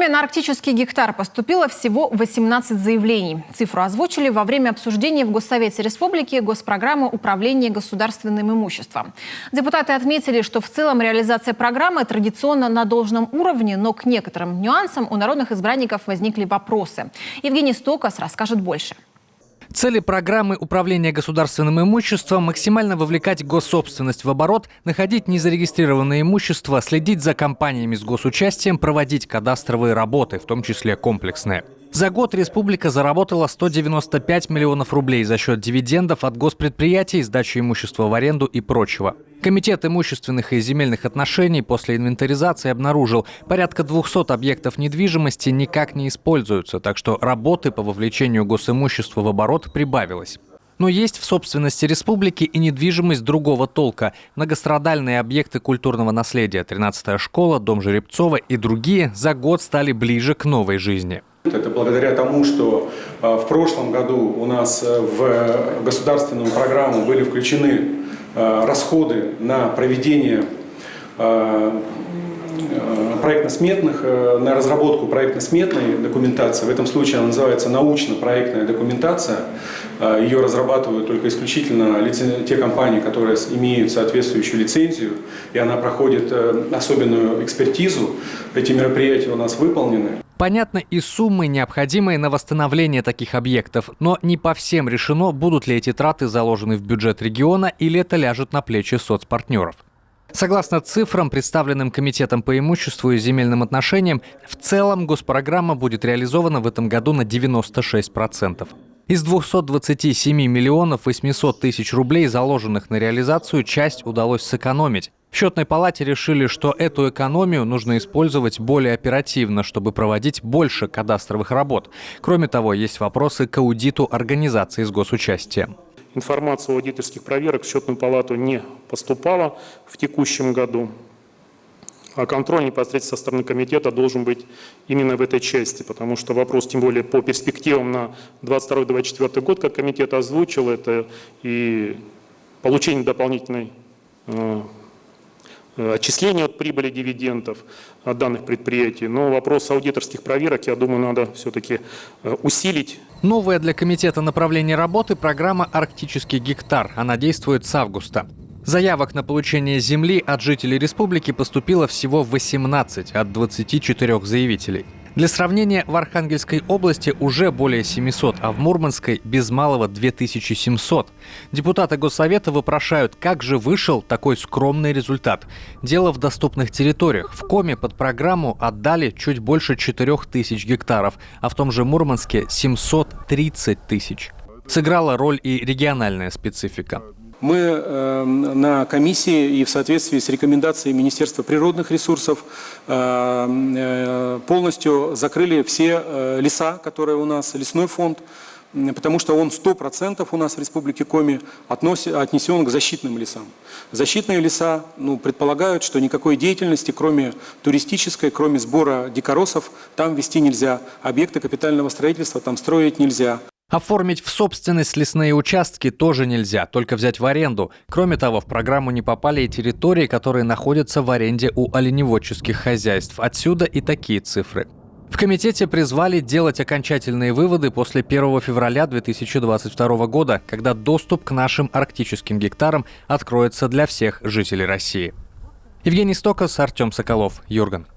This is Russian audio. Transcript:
Коми на арктический гектар поступило всего 18 заявлений. Цифру озвучили во время обсуждения в Госсовете Республики госпрограммы управления государственным имуществом. Депутаты отметили, что в целом реализация программы традиционно на должном уровне, но к некоторым нюансам у народных избранников возникли вопросы. Евгений Стокас расскажет больше. Цели программы управления государственным имуществом – максимально вовлекать госсобственность в оборот, находить незарегистрированное имущество, следить за компаниями с госучастием, проводить кадастровые работы, в том числе комплексные. За год республика заработала 195 миллионов рублей за счет дивидендов от госпредприятий, сдачи имущества в аренду и прочего. Комитет имущественных и земельных отношений после инвентаризации обнаружил, порядка 200 объектов недвижимости никак не используются, так что работы по вовлечению госимущества в оборот прибавилось. Но есть в собственности республики и недвижимость другого толка. Многострадальные объекты культурного наследия, 13-я школа, дом Жеребцова и другие за год стали ближе к новой жизни. Это благодаря тому, что в прошлом году у нас в государственную программу были включены расходы на проведение проектно-сметных, на разработку проектно-сметной документации. В этом случае она называется научно-проектная документация. Ее разрабатывают только исключительно те компании, которые имеют соответствующую лицензию, и она проходит особенную экспертизу. Эти мероприятия у нас выполнены. Понятно и суммы, необходимые на восстановление таких объектов, но не по всем решено, будут ли эти траты заложены в бюджет региона или это ляжет на плечи соцпартнеров. Согласно цифрам, представленным Комитетом по имуществу и земельным отношениям, в целом госпрограмма будет реализована в этом году на 96%. Из 227 миллионов 800 тысяч рублей, заложенных на реализацию, часть удалось сэкономить. В Счетной палате решили, что эту экономию нужно использовать более оперативно, чтобы проводить больше кадастровых работ. Кроме того, есть вопросы к аудиту организаций с госучастием. Информация о аудиторских проверок в Счетную палату не поступала в текущем году. А контроль непосредственно со стороны комитета должен быть именно в этой части, потому что вопрос, тем более по перспективам на 2022-2024 год, как комитет озвучил, это и получение дополнительной отчисления от прибыли дивидендов от данных предприятий. Но вопрос аудиторских проверок, я думаю, надо все-таки усилить. Новое для комитета направление работы – программа «Арктический гектар». Она действует с августа. Заявок на получение земли от жителей республики поступило всего 18 от 24 заявителей. Для сравнения, в Архангельской области уже более 700, а в Мурманской без малого 2700. Депутаты Госсовета вопрошают, как же вышел такой скромный результат. Дело в доступных территориях. В Коми под программу отдали чуть больше 4000 гектаров, а в том же Мурманске 730 тысяч. Сыграла роль и региональная специфика. Мы на комиссии и в соответствии с рекомендацией Министерства природных ресурсов полностью закрыли все леса, которые у нас, лесной фонд, потому что он 100% у нас в Республике Коми отнесен к защитным лесам. Защитные леса предполагают, что никакой деятельности, кроме туристической, кроме сбора дикоросов, там вести нельзя. Объекты капитального строительства там строить нельзя. Оформить в собственность лесные участки тоже нельзя, только взять в аренду. Кроме того, в программу не попали и территории, которые находятся в аренде у оленеводческих хозяйств. Отсюда и такие цифры. В комитете призвали делать окончательные выводы после 1 февраля 2022 года, когда доступ к нашим арктическим гектарам откроется для всех жителей России. Евгений Стокас, Артем Соколов, Юрган.